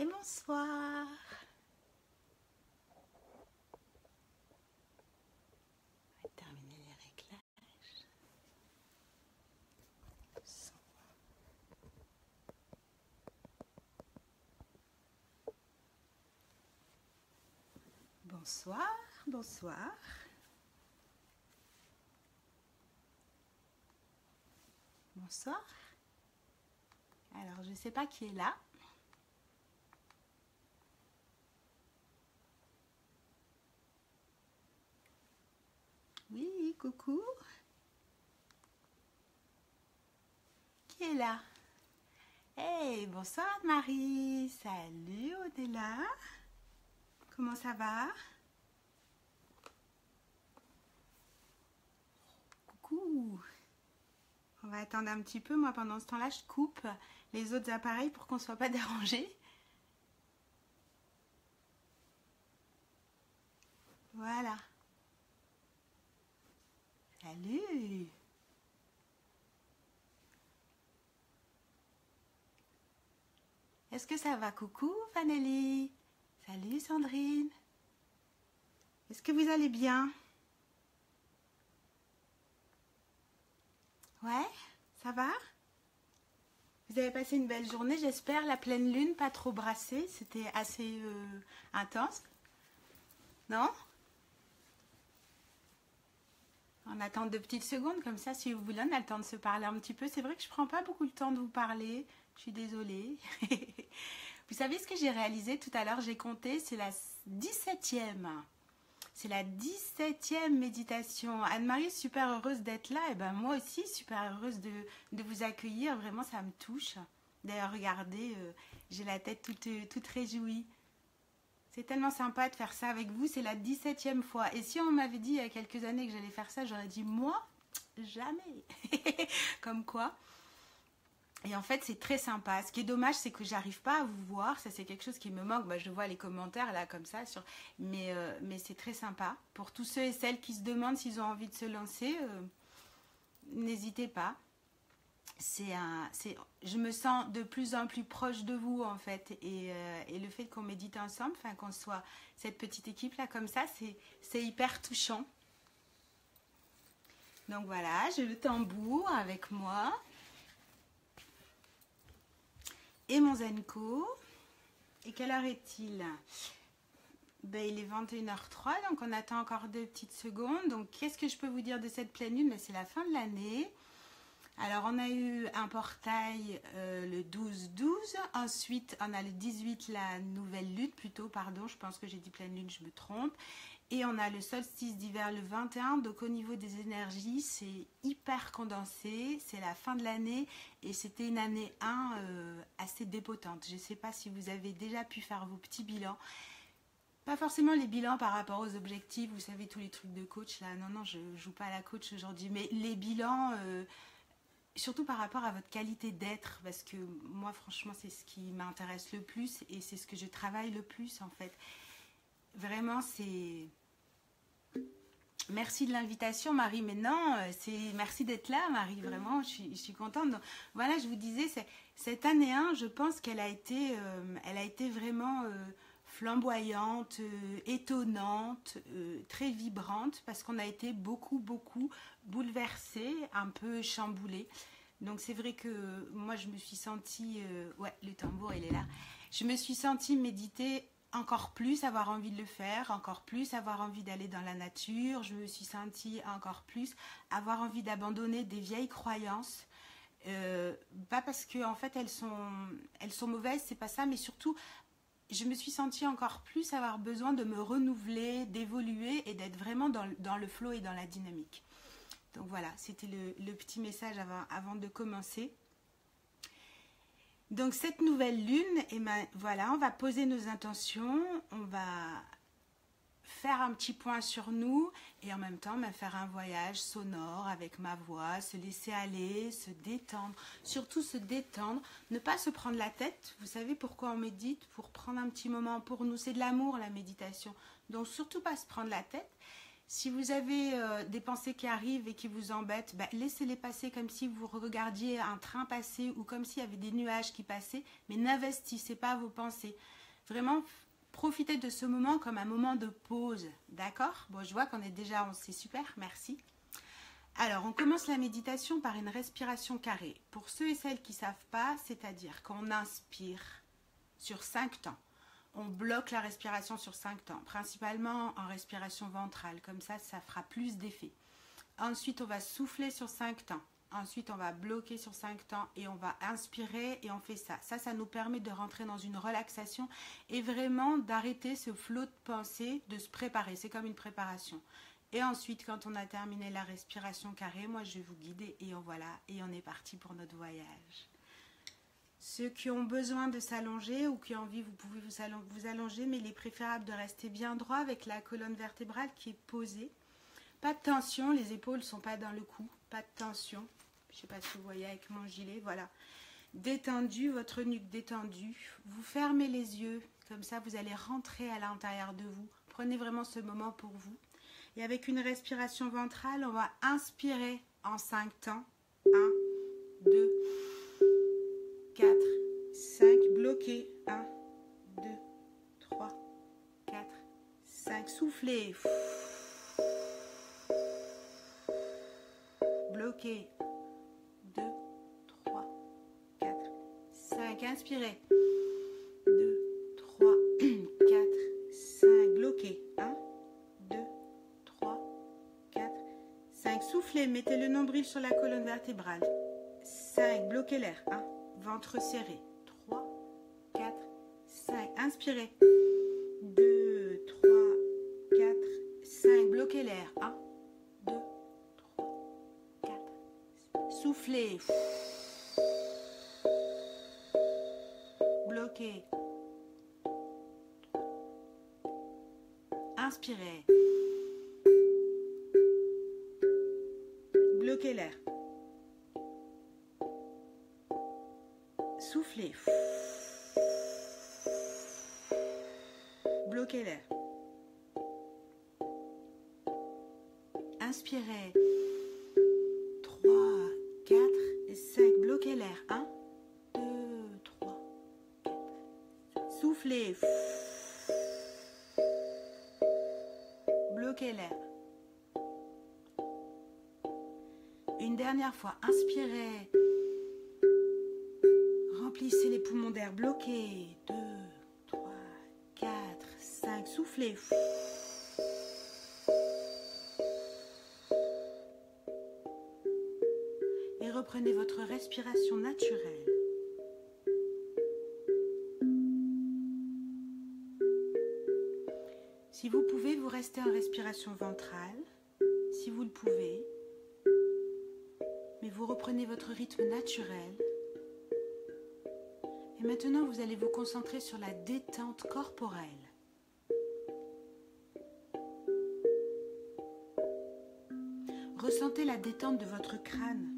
et bonsoir. On va terminer les réglages. Bonsoir, bonsoir. Bonsoir. Alors, je ne sais pas qui est là. Oui, coucou. Qui est là? Hey, bonsoir Marie. Salut Odella. Comment ça va? Coucou. On va attendre un petit peu. Moi, pendant ce temps-là, je coupe les autres appareils pour qu'on ne soit pas dérangé. Voilà. Salut. Est-ce que ça va? Coucou Vanelli. Salut Sandrine. Est-ce que vous allez bien? Ouais, ça va? Vous avez passé une belle journée, j'espère. La pleine lune, pas trop brassée. C'était assez intense. Non? On attend 2 petites secondes, comme ça, si vous voulez, on a le temps de se parler un petit peu. C'est vrai que je prends pas beaucoup le temps de vous parler. Je suis désolée. Vous savez ce que j'ai réalisé tout à l'heure? J'ai compté, c'est la 17e. C'est la 17e méditation. Anne-Marie, super heureuse d'être là. Et ben moi aussi, super heureuse de vous accueillir. Vraiment, ça me touche. D'ailleurs, regardez, j'ai la tête toute réjouie. C'est tellement sympa de faire ça avec vous. C'est la 17e fois. Et si on m'avait dit il y a quelques années que j'allais faire ça, j'aurais dit moi, jamais. Comme quoi. Et en fait, c'est très sympa. Ce qui est dommage, c'est que j'arrive pas à vous voir. Ça, c'est quelque chose qui me manque. Bah, je vois les commentaires là, comme ça. Mais c'est très sympa. Pour tous ceux et celles qui se demandent s'ils ont envie de se lancer, n'hésitez pas. Je me sens de plus en plus proche de vous, en fait. Et le fait qu'on médite ensemble, enfin, qu'on soit cette petite équipe là, comme ça, c'est hyper touchant. Donc voilà, j'ai le tambour avec moi. Et mon Zenko. Et quelle heure est-il? Ben, il est 21h03, donc on attend encore 2 petites secondes. Donc qu'est-ce que je peux vous dire de cette pleine lune? Ben, c'est la fin de l'année. Alors on a eu un portail le 12-12. Ensuite on a le 18, la nouvelle lune plutôt, pardon. Je pense que j'ai dit pleine lune, je me trompe. Et on a le solstice d'hiver le 21, donc au niveau des énergies, c'est hyper condensé, c'est la fin de l'année et c'était une année 1 assez dépotente. Je ne sais pas si vous avez déjà pu faire vos petits bilans. Pas forcément les bilans par rapport aux objectifs, vous savez, tous les trucs de coach là. Non, je ne joue pas à la coach aujourd'hui, mais les bilans, surtout par rapport à votre qualité d'être, parce que moi, franchement, c'est ce qui m'intéresse le plus et c'est ce que je travaille le plus en fait. Vraiment, c'est... Merci de l'invitation, Marie. Mais non, merci d'être là, Marie. Vraiment, je suis contente. Donc, voilà, je vous disais, cette année 1, je pense qu'elle a été vraiment flamboyante, étonnante, très vibrante, parce qu'on a été beaucoup bouleversés, un peu chamboulés. Donc c'est vrai que moi, je me suis sentie... ouais, le tambour, il est là. Je me suis sentie méditer encore plus, avoir envie de le faire, encore plus, avoir envie d'aller dans la nature. Je me suis sentie encore plus, avoir envie d'abandonner des vieilles croyances. Pas parce que en fait elles sont mauvaises, c'est pas ça, mais surtout je me suis sentie encore plus avoir besoin de me renouveler, d'évoluer et d'être vraiment dans le flow et dans la dynamique. Donc voilà, c'était le petit message avant de commencer. Donc cette nouvelle lune, et ben, voilà, on va poser nos intentions, on va faire un petit point sur nous et en même temps faire un voyage sonore avec ma voix, se laisser aller, se détendre, surtout se détendre, ne pas se prendre la tête. Vous savez pourquoi on médite? Pour prendre un petit moment pour nous, c'est de l'amour la méditation, donc surtout pas se prendre la tête. Si vous avez des pensées qui arrivent et qui vous embêtent, ben, laissez-les passer comme si vous regardiez un train passer ou comme s'il y avait des nuages qui passaient, mais n'investissez pas vos pensées. Vraiment, profitez de ce moment comme un moment de pause, d'accord? Bon, je vois qu'on est déjà, c'est super, merci. Alors, on commence la méditation par une respiration carrée. Pour ceux et celles qui ne savent pas, c'est-à-dire qu'on inspire sur 5 temps. On bloque la respiration sur 5 temps, principalement en respiration ventrale, comme ça fera plus d'effet. Ensuite, on va souffler sur 5 temps. Ensuite, on va bloquer sur 5 temps et on va inspirer et on fait ça. Ça nous permet de rentrer dans une relaxation et vraiment d'arrêter ce flot de pensée, de se préparer. C'est comme une préparation. Et ensuite, quand on a terminé la respiration carrée, moi, je vais vous guider et on est parti pour notre voyage. Ceux qui ont besoin de s'allonger ou qui ont envie, vous pouvez vous allonger, mais il est préférable de rester bien droit avec la colonne vertébrale qui est posée. Pas de tension, les épaules ne sont pas dans le cou, pas de tension. Je ne sais pas si vous voyez avec mon gilet, voilà. Détendu, votre nuque détendue. Vous fermez les yeux, comme ça vous allez rentrer à l'intérieur de vous. Prenez vraiment ce moment pour vous. Et avec une respiration ventrale, on va inspirer en 5 temps. 1, 2, 4, 5, bloquez, 1, 2, 3, 4, 5, soufflez, bloquez, 2, 3, 4, 5, inspirez, 2, 3, 4, 5, bloquez, 1, 2, 3, 4, 5, soufflez, mettez le nombril sur la colonne vertébrale, 5, bloquez l'air, 1, ventre serré. 3, 4, 5. Inspirez. 2, 3, 4, 5. Bloquez l'air. 1, 2, 3, 4. Soufflez. Bloquez. Inspirez. Bloquez l'air. Soufflez. Bloquez l'air. Inspirez. 3, 4 et 5. Bloquez l'air. 1, 2, 3, 4. Soufflez. Bloquez l'air. Une dernière fois. Inspirez. Remplissez les poumons d'air, bloqués. 2, 3, 4, 5. Soufflez. Et reprenez votre respiration naturelle. Si vous pouvez, vous restez en respiration ventrale. Si vous le pouvez. Mais vous reprenez votre rythme naturel. Et maintenant, vous allez vous concentrer sur la détente corporelle. Ressentez la détente de votre crâne.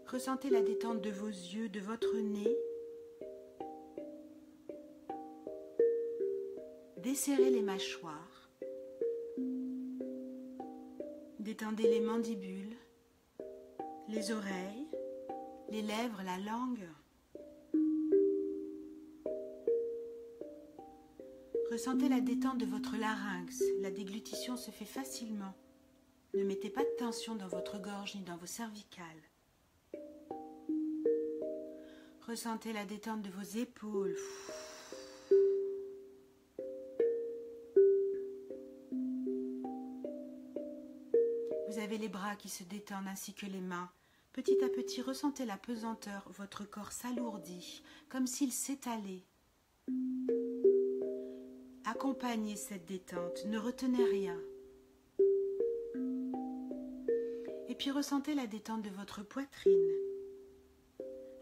Ressentez la détente de vos yeux, de votre nez. Desserrez les mâchoires. Détendez les mandibules, les oreilles, les lèvres, la langue. Ressentez la détente de votre larynx. La déglutition se fait facilement. Ne mettez pas de tension dans votre gorge ni dans vos cervicales. Ressentez la détente de vos épaules. Vous avez les bras qui se détendent ainsi que les mains. Petit à petit, ressentez la pesanteur. Votre corps s'alourdit, comme s'il s'étalait. Accompagnez cette détente, ne retenez rien. Et puis ressentez la détente de votre poitrine,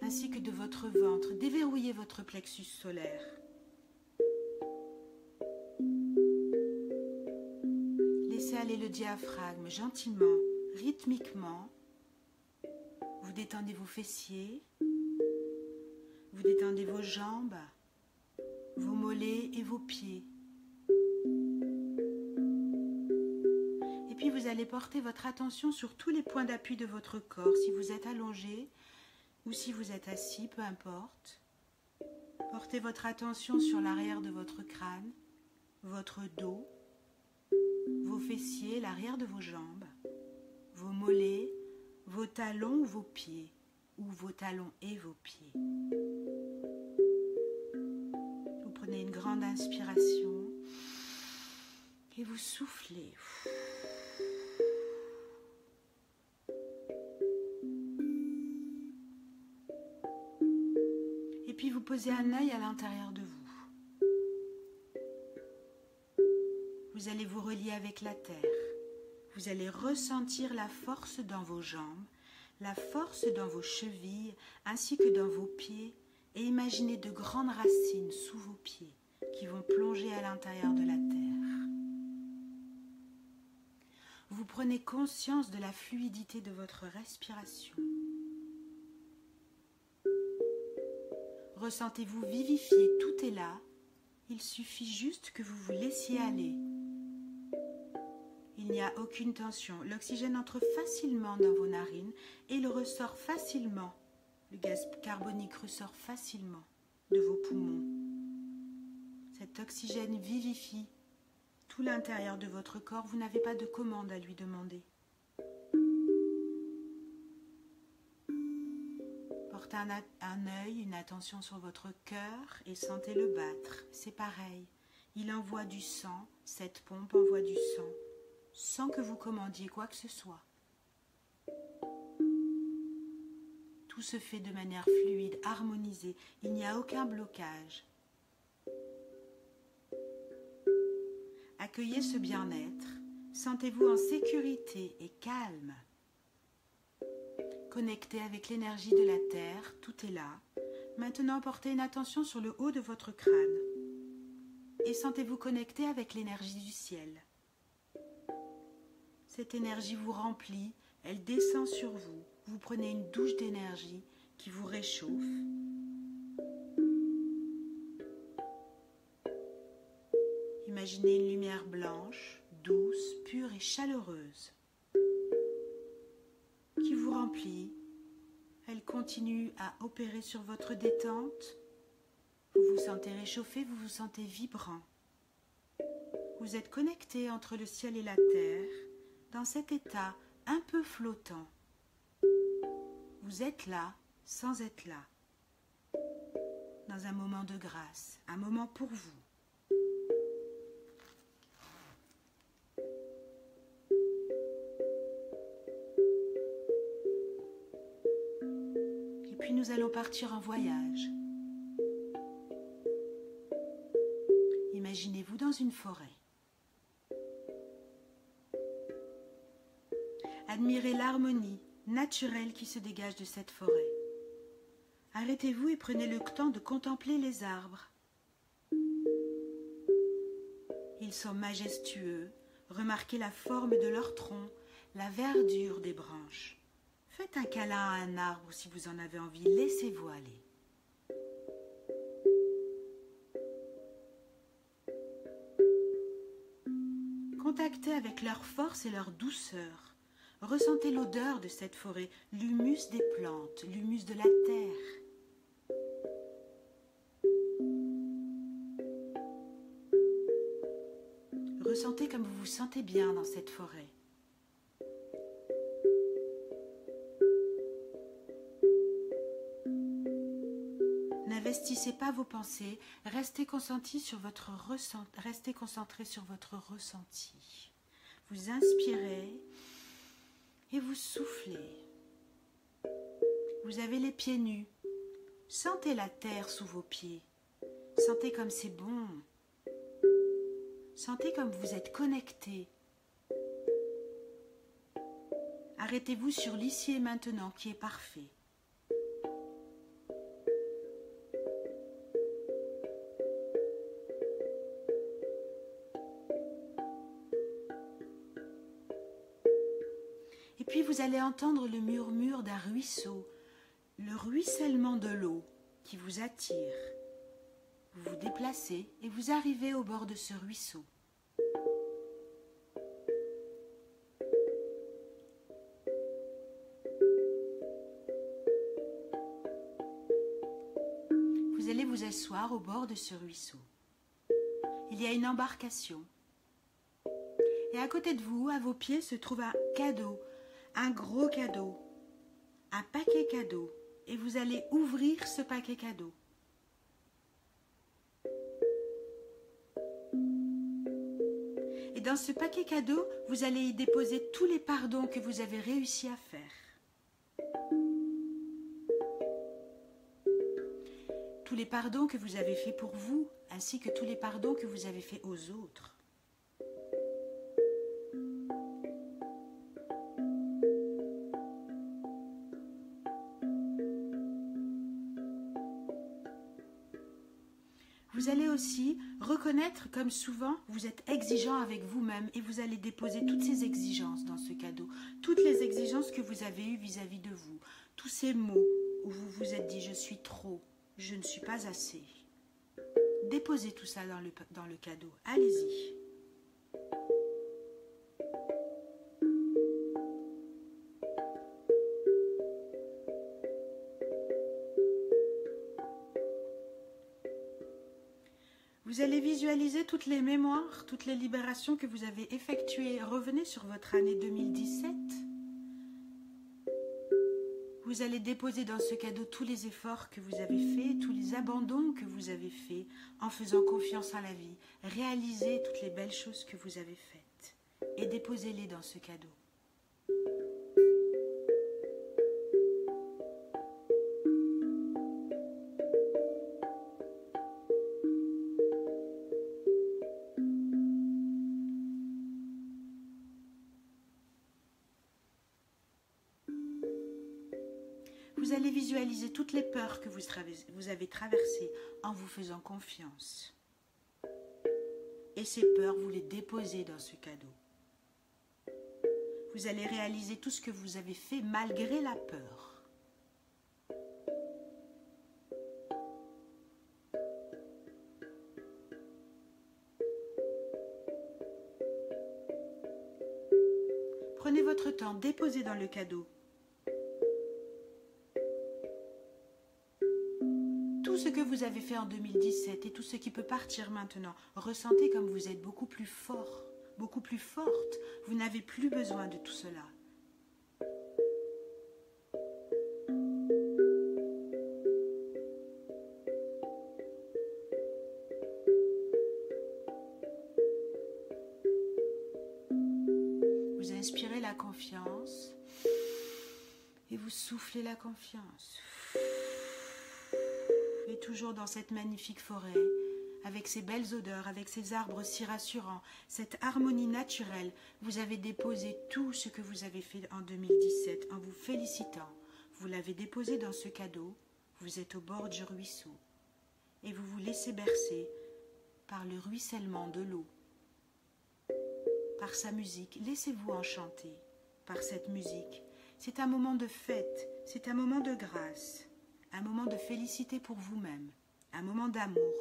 ainsi que de votre ventre. Déverrouillez votre plexus solaire. Laissez aller le diaphragme gentiment, rythmiquement. Vous détendez vos fessiers, vous détendez vos jambes, vos mollets et vos pieds. puis vous allez porter votre attention sur tous les points d'appui de votre corps. Si vous êtes allongé ou si vous êtes assis, peu importe. Portez votre attention sur l'arrière de votre crâne, votre dos, vos fessiers, l'arrière de vos jambes, vos mollets, vos talons ou vos pieds, ou vos talons et vos pieds. Vous prenez une grande inspiration et vous soufflez. Et puis vous posez un œil à l'intérieur de vous. Vous allez vous relier avec la terre. Vous allez ressentir la force dans vos jambes, la force dans vos chevilles ainsi que dans vos pieds et imaginez de grandes racines sous vos pieds qui vont plonger à l'intérieur de la terre. Vous prenez conscience de la fluidité de votre respiration. Ressentez-vous vivifié, tout est là. Il suffit juste que vous vous laissiez aller. Il n'y a aucune tension. L'oxygène entre facilement dans vos narines et il ressort facilement. Le gaz carbonique ressort facilement de vos poumons. Cet oxygène vivifie tout l'intérieur de votre corps. Vous n'avez pas de commande à lui demander. Portez un œil, une attention sur votre cœur et sentez-le battre. C'est pareil. Il envoie du sang, cette pompe envoie du sang, sans que vous commandiez quoi que ce soit. Tout se fait de manière fluide, harmonisée. Il n'y a aucun blocage. Accueillez ce bien-être. Sentez-vous en sécurité et calme. Connecté avec l'énergie de la terre, tout est là. Maintenant, portez une attention sur le haut de votre crâne. Et sentez-vous connecté avec l'énergie du ciel. Cette énergie vous remplit, elle descend sur vous. Vous prenez une douche d'énergie qui vous réchauffe. Imaginez une lumière blanche, douce, pure et chaleureuse qui vous remplit. Elle continue à opérer sur votre détente. Vous vous sentez réchauffé, vous vous sentez vibrant. Vous êtes connecté entre le ciel et la terre, dans cet état un peu flottant. Vous êtes là, sans être là, dans un moment de grâce, un moment pour vous. Et puis nous allons partir en voyage. Imaginez-vous dans une forêt. Admirez l'harmonie naturelle qui se dégage de cette forêt. Arrêtez-vous et prenez le temps de contempler les arbres. Ils sont majestueux. Remarquez la forme de leur tronc, la verdure des branches. Faites un câlin à un arbre si vous en avez envie. Laissez-vous aller. Contactez avec leur force et leur douceur. Ressentez l'odeur de cette forêt, l'humus des plantes, l'humus de la terre. Ressentez comme vous vous sentez bien dans cette forêt. N'investissez pas vos pensées, restez concentré sur votre ressenti. Vous inspirez et vous soufflez. Vous avez les pieds nus. Sentez la terre sous vos pieds. Sentez comme c'est bon. Sentez comme vous êtes connecté. Arrêtez-vous sur l'ici et maintenant qui est parfait. Et puis vous allez entendre le murmure d'un ruisseau, le ruissellement de l'eau qui vous attire. Vous vous déplacez et vous arrivez au bord de ce ruisseau. Vous allez vous asseoir au bord de ce ruisseau. Il y a une embarcation. Et à côté de vous, à vos pieds, se trouve un cadeau, un gros cadeau, un paquet cadeau. Et vous allez ouvrir ce paquet cadeau. Et dans ce paquet cadeau, vous allez y déposer tous les pardons que vous avez réussi à faire. Tous les pardons que vous avez faits pour vous, ainsi que tous les pardons que vous avez faits aux autres. Vous allez aussi reconnaître comme souvent vous êtes exigeant avec vous-même et vous allez déposer toutes ces exigences dans ce cadeau. Toutes les exigences que vous avez eues vis-à-vis de vous. Tous ces mots où vous vous êtes dit je suis trop, je ne suis pas assez. Déposez tout ça dans le cadeau. Allez-y. Vous allez visualiser toutes les mémoires, toutes les libérations que vous avez effectuées. Revenez sur votre année 2017. Vous allez déposer dans ce cadeau tous les efforts que vous avez faits, tous les abandons que vous avez faits en faisant confiance à la vie. Réalisez toutes les belles choses que vous avez faites et déposez-les dans ce cadeau. Vous allez visualiser toutes les peurs que vous avez traversées en vous faisant confiance. Et ces peurs, vous les déposez dans ce cadeau. Vous allez réaliser tout ce que vous avez fait malgré la peur. Prenez votre temps, déposez dans le cadeau. Tout ce que vous avez fait en 2017 et tout ce qui peut partir maintenant, ressentez comme vous êtes beaucoup plus fort, beaucoup plus forte. Vous n'avez plus besoin de tout cela. Vous inspirez la confiance et vous soufflez la confiance. Et toujours dans cette magnifique forêt, avec ces belles odeurs, avec ces arbres si rassurants, cette harmonie naturelle, vous avez déposé tout ce que vous avez fait en 2017 en vous félicitant. Vous l'avez déposé dans ce cadeau, vous êtes au bord du ruisseau et vous vous laissez bercer par le ruissellement de l'eau, par sa musique. Laissez-vous enchanter par cette musique. C'est un moment de fête, c'est un moment de grâce. Un moment de félicité pour vous-même, un moment d'amour.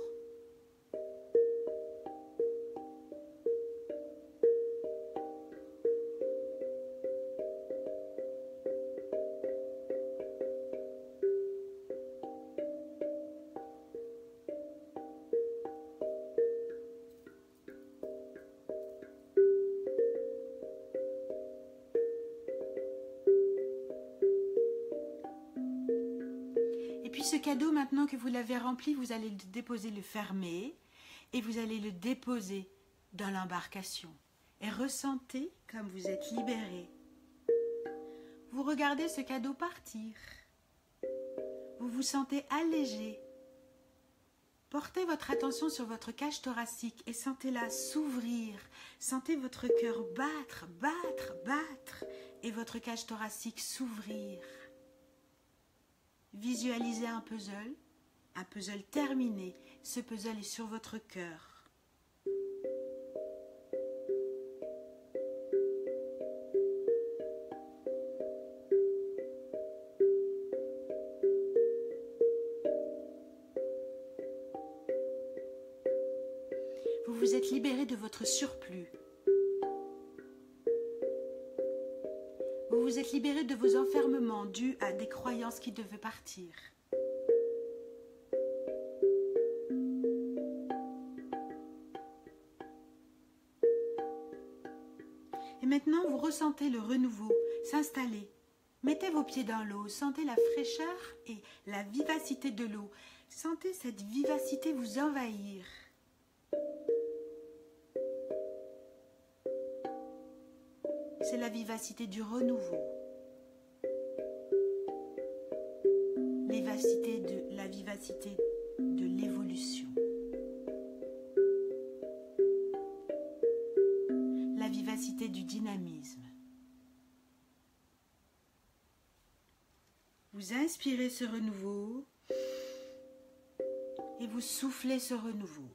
Puis ce cadeau, maintenant que vous l'avez rempli, vous allez le déposer, le fermer et vous allez le déposer dans l'embarcation. Et ressentez comme vous êtes libéré. Vous regardez ce cadeau partir. Vous vous sentez allégé. Portez votre attention sur votre cage thoracique et sentez-la s'ouvrir. Sentez votre cœur battre, battre, battre et votre cage thoracique s'ouvrir. Visualisez un puzzle terminé. Ce puzzle est sur votre cœur. Vous vous êtes libéré de votre surplus. Vous vous êtes libéré de vos enfermements dus à des croyances qui devaient partir. ressentez le renouveau s'installer. Mettez vos pieds dans l'eau, sentez la fraîcheur et la vivacité de l'eau. Sentez cette vivacité vous envahir. C'est la vivacité du renouveau. La vivacité de l'évolution. La vivacité du dynamisme. Vous inspirez ce renouveau et vous soufflez ce renouveau.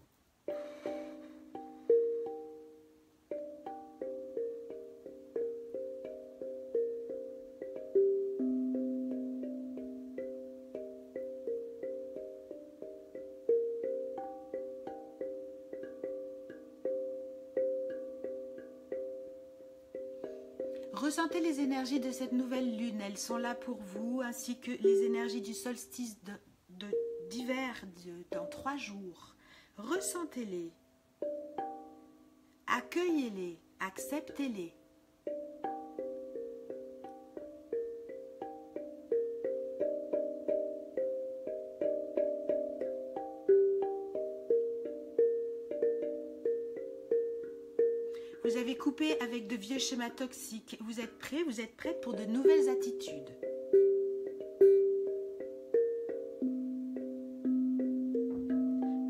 Ressentez les énergies de cette nouvelle lune, elles sont là pour vous, ainsi que les énergies du solstice d'hiver dans 3 jours. Ressentez-les, accueillez-les, acceptez-les. Vous avez coupé avec de vieux schémas toxiques. Vous êtes prêts, vous êtes prête pour de nouvelles attitudes.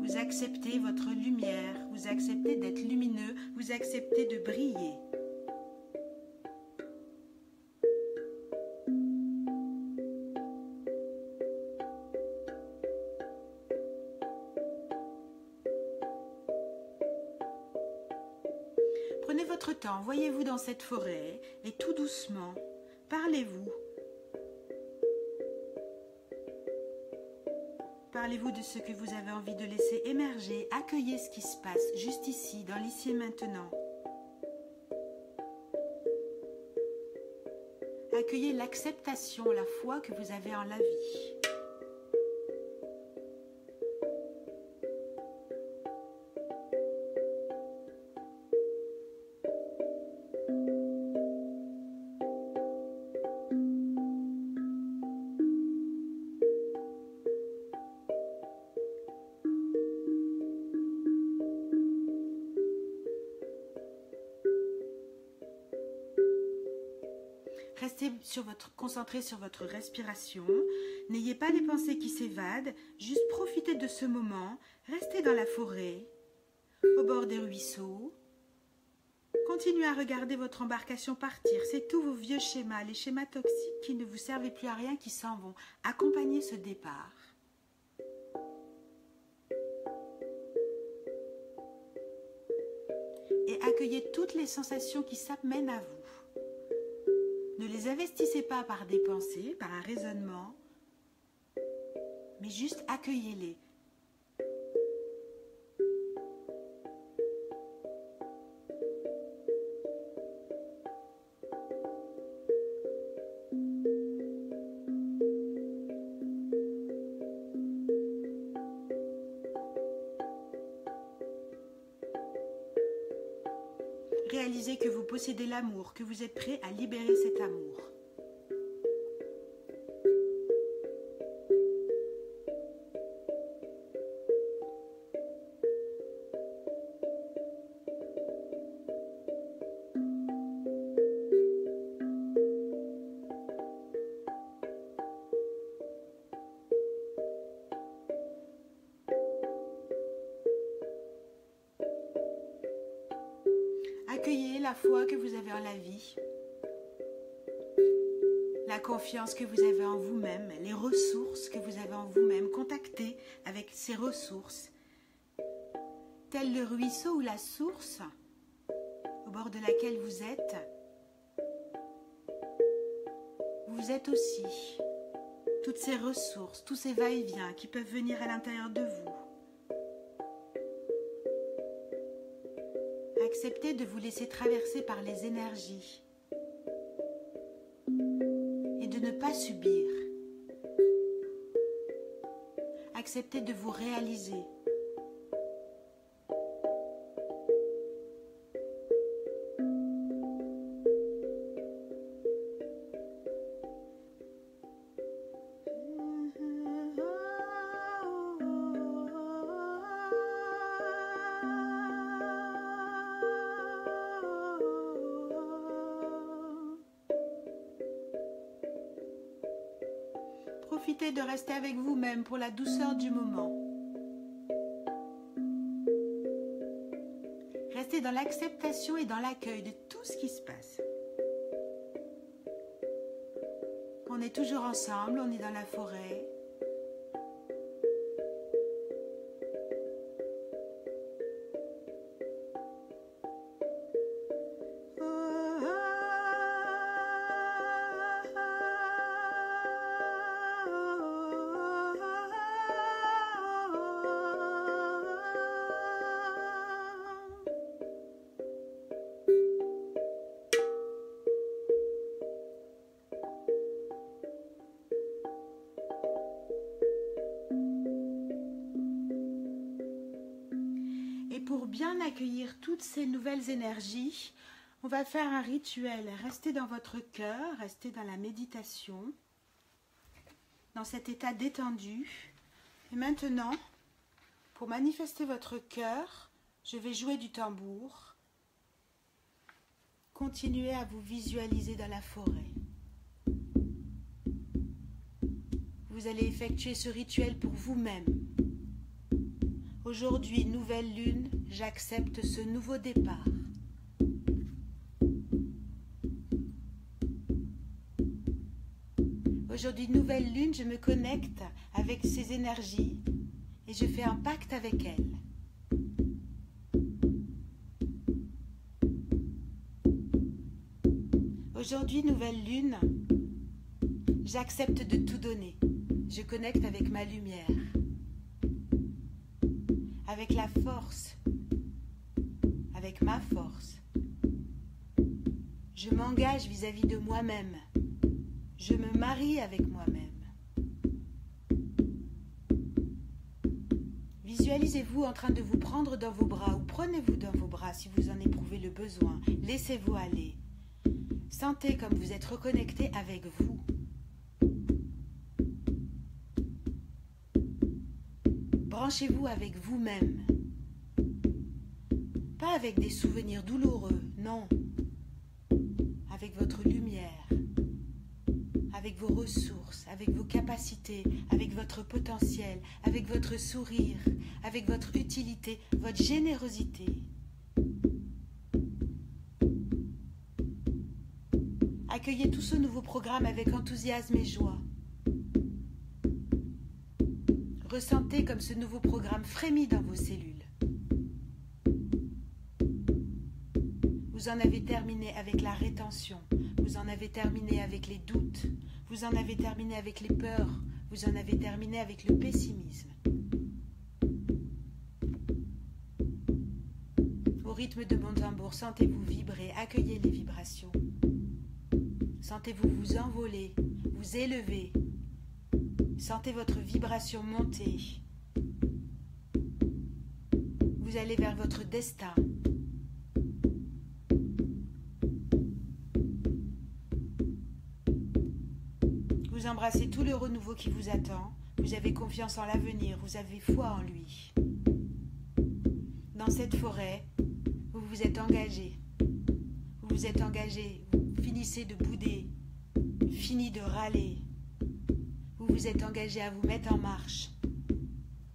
Vous acceptez votre lumière, vous acceptez d'être lumineux, vous acceptez de briller. Prenez votre temps, voyez-vous dans cette forêt et tout doucement, parlez-vous. Parlez-vous de ce que vous avez envie de laisser émerger, accueillez ce qui se passe juste ici, dans l'ici et maintenant. Accueillez l'acceptation, la foi que vous avez en la vie. Restez concentré sur votre respiration. N'ayez pas les pensées qui s'évadent. Juste profitez de ce moment. Restez dans la forêt, au bord des ruisseaux. Continuez à regarder votre embarcation partir. C'est tous vos vieux schémas, les schémas toxiques qui ne vous servent plus à rien, qui s'en vont. Accompagnez ce départ. Et accueillez toutes les sensations qui s'amènent à vous. Ne les investissez pas par des pensées, par un raisonnement, mais juste accueillez-les. Réalisez que vous possédez l'amour, que vous êtes prêt à libérer cet amour. Accueillez la foi que vous avez en la vie, la confiance que vous avez en vous-même, les ressources que vous avez en vous-même. Contactez avec ces ressources, tel le ruisseau ou la source au bord de laquelle vous êtes aussi toutes ces ressources, tous ces va-et-vient qui peuvent venir à l'intérieur de vous. Acceptez de vous laisser traverser par les énergies et de ne pas subir. Acceptez de vous réaliser. profitez de rester avec vous-même pour la douceur du moment. Restez dans l'acceptation et dans l'accueil de tout ce qui se passe. On est toujours ensemble, on est dans la forêt. Pour bien accueillir toutes ces nouvelles énergies, on va faire un rituel. Restez dans votre cœur, restez dans la méditation, dans cet état détendu. Et maintenant, pour manifester votre cœur, je vais jouer du tambour. Continuez à vous visualiser dans la forêt. Vous allez effectuer ce rituel pour vous-même. Aujourd'hui, nouvelle lune, j'accepte ce nouveau départ. Aujourd'hui, nouvelle lune, je me connecte avec ces énergies et je fais un pacte avec elles. Aujourd'hui, nouvelle lune, j'accepte de tout donner. Je connecte avec ma lumière. Avec la force, avec ma force. Je m'engage vis-à-vis de moi-même. Je me marie avec moi-même. Visualisez-vous en train de vous prendre dans vos bras ou prenez-vous dans vos bras si vous en éprouvez le besoin. Laissez-vous aller. Sentez comme vous êtes reconnecté avec vous. Branchez-vous avec vous-même. Pas avec des souvenirs douloureux, non. Avec votre lumière, avec vos ressources, avec vos capacités, avec votre potentiel, avec votre sourire, avec votre utilité, votre générosité. Accueillez tout ce nouveau programme avec enthousiasme et joie. Ressentez comme ce nouveau programme frémit dans vos cellules. Vous en avez terminé avec la rétention, vous en avez terminé avec les doutes, vous en avez terminé avec les peurs, vous en avez terminé avec le pessimisme. Au rythme de mon tambour, sentez-vous vibrer, accueillez les vibrations. Sentez-vous vous envoler, vous élever. Sentez votre vibration monter. Vous allez vers votre destin. Vous embrassez tout le renouveau qui vous attend. Vous avez confiance en l'avenir, vous avez foi en lui. Dans cette forêt, vous vous êtes engagé. Vous vous êtes engagé, vous finissez de bouder, fini de râler. Vous vous êtes engagé à vous mettre en marche.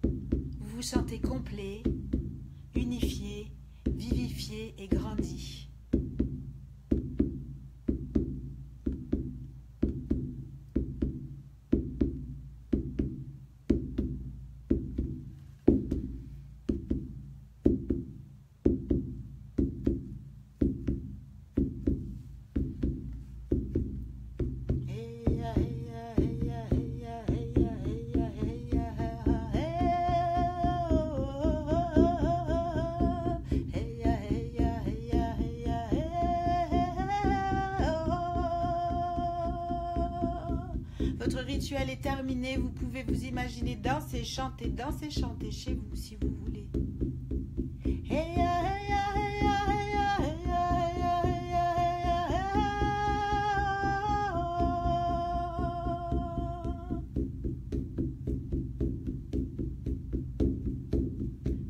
Vous vous sentez complet, unifié, vivifié et grandi. Votre rituel est terminé, vous pouvez vous imaginer danser, chanter chez vous si vous voulez.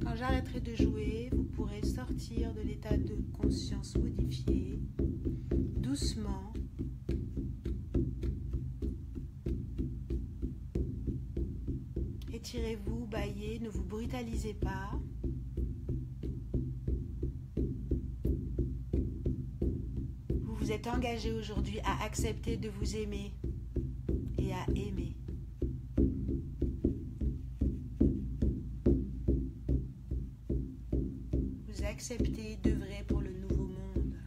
Quand j'arrêterai de jouer, vous pourrez sortir de l'état de conscience modifié, doucement. étirez-vous, baillez, ne vous brutalisez pas. Vous vous êtes engagé aujourd'hui à accepter de vous aimer et à aimer. Vous acceptez d'œuvrer pour le nouveau monde.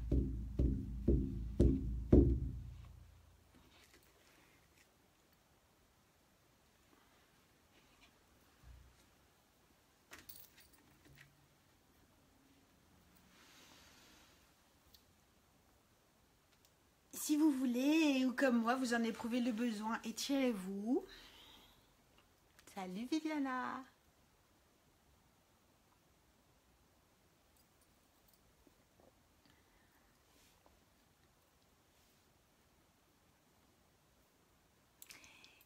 Si vous voulez, ou comme moi, vous en éprouvez le besoin, étirez-vous. Salut Viviana.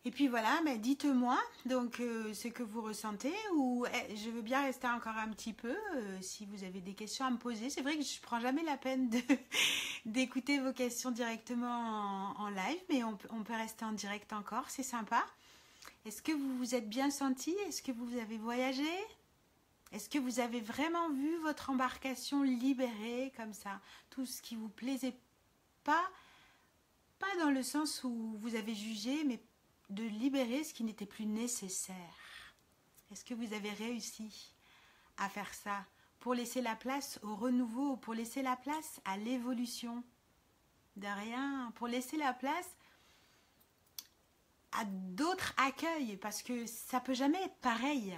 Et puis voilà, dites-moi donc ce que vous ressentez, ou je veux bien rester encore un petit peu si vous avez des questions à me poser. C'est vrai que je ne prends jamais la peine d'écouter vos questions directement en live, mais on peut rester en direct encore, c'est sympa. Est-ce que vous vous êtes bien senti? Est-ce que vous avez voyagé? Est-ce que vous avez vraiment vu votre embarcation libérée comme ça? Tout ce qui vous plaisait pas dans le sens où vous avez jugé, mais de libérer ce qui n'était plus nécessaire. Est-ce que vous avez réussi à faire ça pour laisser la place au renouveau, pour laisser la place à l'évolution? De rien, pour laisser la place à d'autres accueils, parce que ça peut jamais être pareil.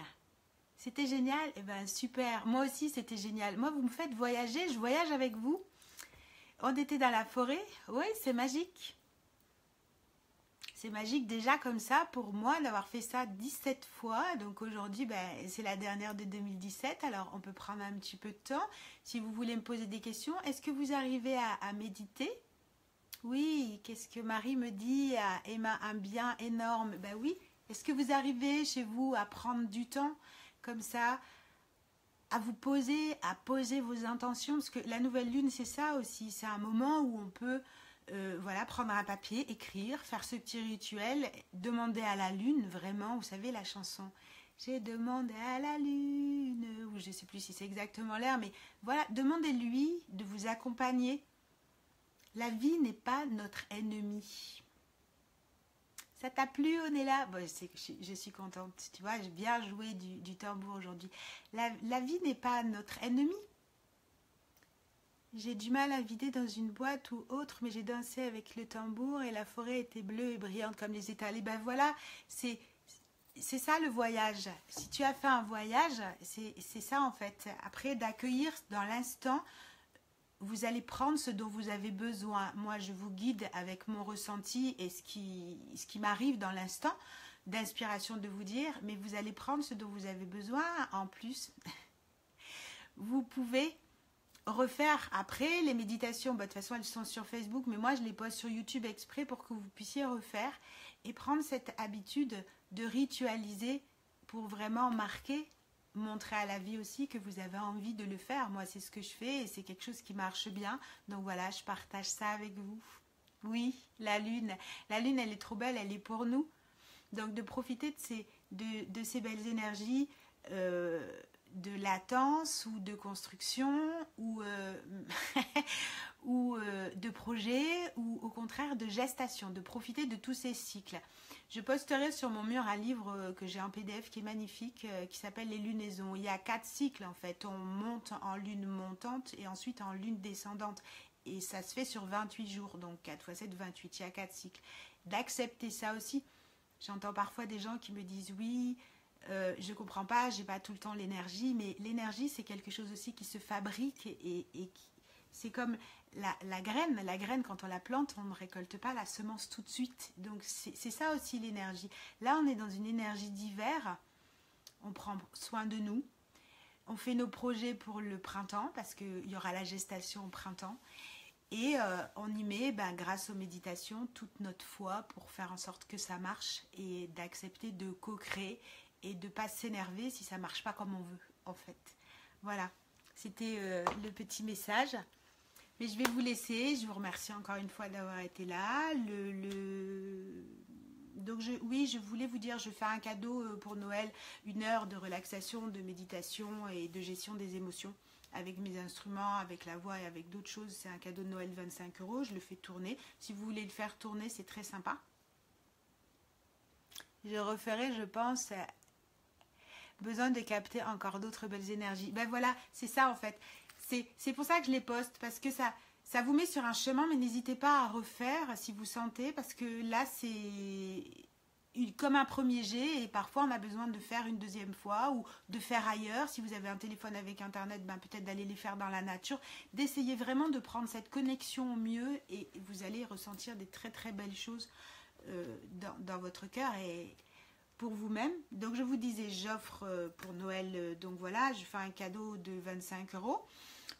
C'était génial, et ben super. Moi aussi c'était génial. Moi vous me faites voyager, je voyage avec vous. On était dans la forêt, oui c'est magique. C'est magique déjà comme ça pour moi d'avoir fait ça 17 fois. Donc aujourd'hui, c'est la dernière de 2017. Alors on peut prendre un petit peu de temps. Si vous voulez me poser des questions, est-ce que vous arrivez à méditer? Oui, qu'est-ce que Marie me dit? Emma, un bien énorme. Ben oui. Est-ce que vous arrivez chez vous à prendre du temps comme ça, à vous poser, à poser vos intentions? Parce que la nouvelle lune, c'est ça aussi. C'est un moment où on peut... voilà, prendre un papier, écrire, faire ce petit rituel, demander à la lune, vraiment, vous savez la chanson j'ai demandé à la lune, ou je ne sais plus si c'est exactement l'air, mais voilà, demandez-lui de vous accompagner. La vie n'est pas notre ennemi. Ça t'a plu, on est là? Bon, je suis contente, tu vois, j'ai bien joué du tambour aujourd'hui. La vie n'est pas notre ennemi. J'ai du mal à vider dans une boîte ou autre, mais j'ai dansé avec le tambour et la forêt était bleue et brillante comme les étoiles. Et ben voilà, c'est ça le voyage. Si tu as fait un voyage, c'est ça en fait. Après, d'accueillir dans l'instant, vous allez prendre ce dont vous avez besoin. Moi, je vous guide avec mon ressenti et ce qui m'arrive dans l'instant, d'inspiration de vous dire, mais vous allez prendre ce dont vous avez besoin. En plus, vous pouvez refaire après les méditations. De toute façon, elles sont sur Facebook, mais moi, je les poste sur YouTube exprès pour que vous puissiez refaire et prendre cette habitude de ritualiser pour vraiment marquer, montrer à la vie aussi que vous avez envie de le faire. Moi, c'est ce que je fais et c'est quelque chose qui marche bien. Donc voilà, je partage ça avec vous. Oui, la lune, elle est trop belle, elle est pour nous. Donc de profiter de ces belles énergies de latence ou de construction ou, ou de projet ou au contraire de gestation, de profiter de tous ces cycles. Je posterai sur mon mur un livre que j'ai en PDF qui est magnifique, qui s'appelle Les lunaisons. Il y a 4 cycles en fait. On monte en lune montante et ensuite en lune descendante. Et ça se fait sur 28 jours, donc 4 x 7, 28. Il y a 4 cycles. D'accepter ça aussi. J'entends parfois des gens qui me disent oui, je ne comprends pas, j'ai pas tout le temps l'énergie, mais l'énergie c'est quelque chose aussi qui se fabrique et c'est comme la graine quand on la plante, on ne récolte pas la semence tout de suite. Donc c'est ça aussi l'énergie. Là on est dans une énergie d'hiver, on prend soin de nous, on fait nos projets pour le printemps parce qu'il y aura la gestation au printemps. Et on y met, grâce aux méditations, toute notre foi pour faire en sorte que ça marche et d'accepter de co-créer et de ne pas s'énerver si ça ne marche pas comme on veut, en fait. Voilà, c'était le petit message. Mais je vais vous laisser. Je vous remercie encore une fois d'avoir été là. Donc oui, je voulais vous dire, je fais un cadeau pour Noël, 1 heure de relaxation, de méditation et de gestion des émotions avec mes instruments, avec la voix et avec d'autres choses. C'est un cadeau de Noël, 25 euros. Je le fais tourner. Si vous voulez le faire tourner, c'est très sympa. Je referai, je pense, besoin de capter encore d'autres belles énergies. Ben voilà, c'est ça en fait. C'est pour ça que je les poste, parce que ça vous met sur un chemin, mais n'hésitez pas à refaire si vous sentez, parce que là, c'est comme un premier jet, et parfois on a besoin de faire une deuxième fois, ou de faire ailleurs. Si vous avez un téléphone avec internet, ben peut-être d'aller les faire dans la nature, d'essayer vraiment de prendre cette connexion au mieux, et vous allez ressentir des très très belles choses dans votre cœur, et pour vous-même. Donc je vous disais, j'offre pour Noël, donc voilà, je fais un cadeau de 25 euros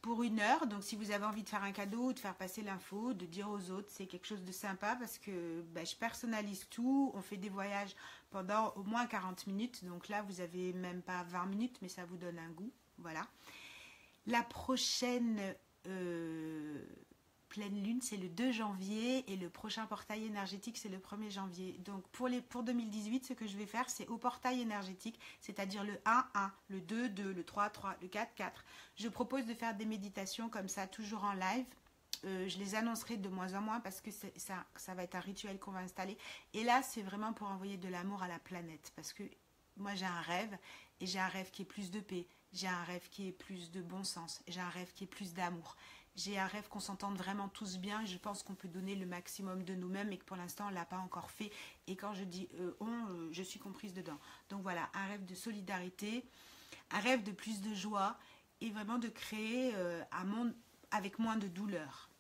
pour 1 heure. Donc si vous avez envie de faire un cadeau, de faire passer l'info, de dire aux autres, c'est quelque chose de sympa, parce que ben, je personnalise tout. On fait des voyages pendant au moins 40 minutes. Donc là, vous avez même pas 20 minutes, mais ça vous donne un goût. Voilà. La prochaine pleine lune, c'est le 2 janvier, et le prochain portail énergétique, c'est le 1er janvier. Donc pour 2018, ce que je vais faire, c'est au portail énergétique, c'est-à-dire le 1, 1, le 2, 2, le 3, 3, le 4, 4. Je propose de faire des méditations comme ça, toujours en live. Je les annoncerai de moins en moins, parce que ça va être un rituel qu'on va installer. Et là, c'est vraiment pour envoyer de l'amour à la planète, parce que moi, j'ai un rêve, et j'ai un rêve qui est plus de paix, j'ai un rêve qui est plus de bon sens, j'ai un rêve qui est plus d'amour. J'ai un rêve qu'on s'entende vraiment tous bien, et je pense qu'on peut donner le maximum de nous-mêmes, et que pour l'instant on ne l'a pas encore fait. Et quand je dis je suis comprise dedans. Donc voilà, un rêve de solidarité, un rêve de plus de joie, et vraiment de créer un monde avec moins de douleur.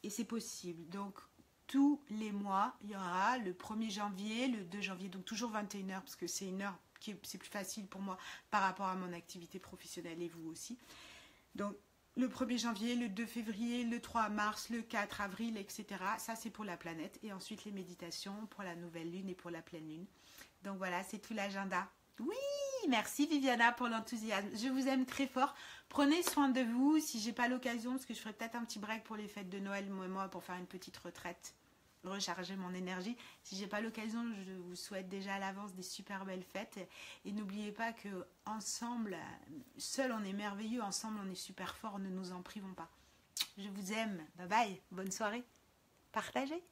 Et c'est possible. Donc tous les mois, il y aura le 1er janvier, le 2 janvier, donc toujours 21 heures, parce que c'est 1 heure c'est plus facile pour moi par rapport à mon activité professionnelle, et vous aussi. Donc le 1er janvier, le 2 février, le 3 mars, le 4 avril, etc. Ça, c'est pour la planète. Et ensuite, les méditations pour la nouvelle lune et pour la pleine lune. Donc voilà, c'est tout l'agenda. Oui, merci Viviana pour l'enthousiasme. Je vous aime très fort. Prenez soin de vous. Si j'ai pas l'occasion, parce que je ferai peut-être un petit break pour les fêtes de Noël, moi, pour faire une petite retraite, recharger mon énergie. Si j'ai pas l'occasion, je vous souhaite déjà à l'avance des super belles fêtes, et n'oubliez pas que ensemble, seul on est merveilleux, ensemble on est super fort, ne nous en privons pas. Je vous aime, bye bye, bonne soirée, partagez.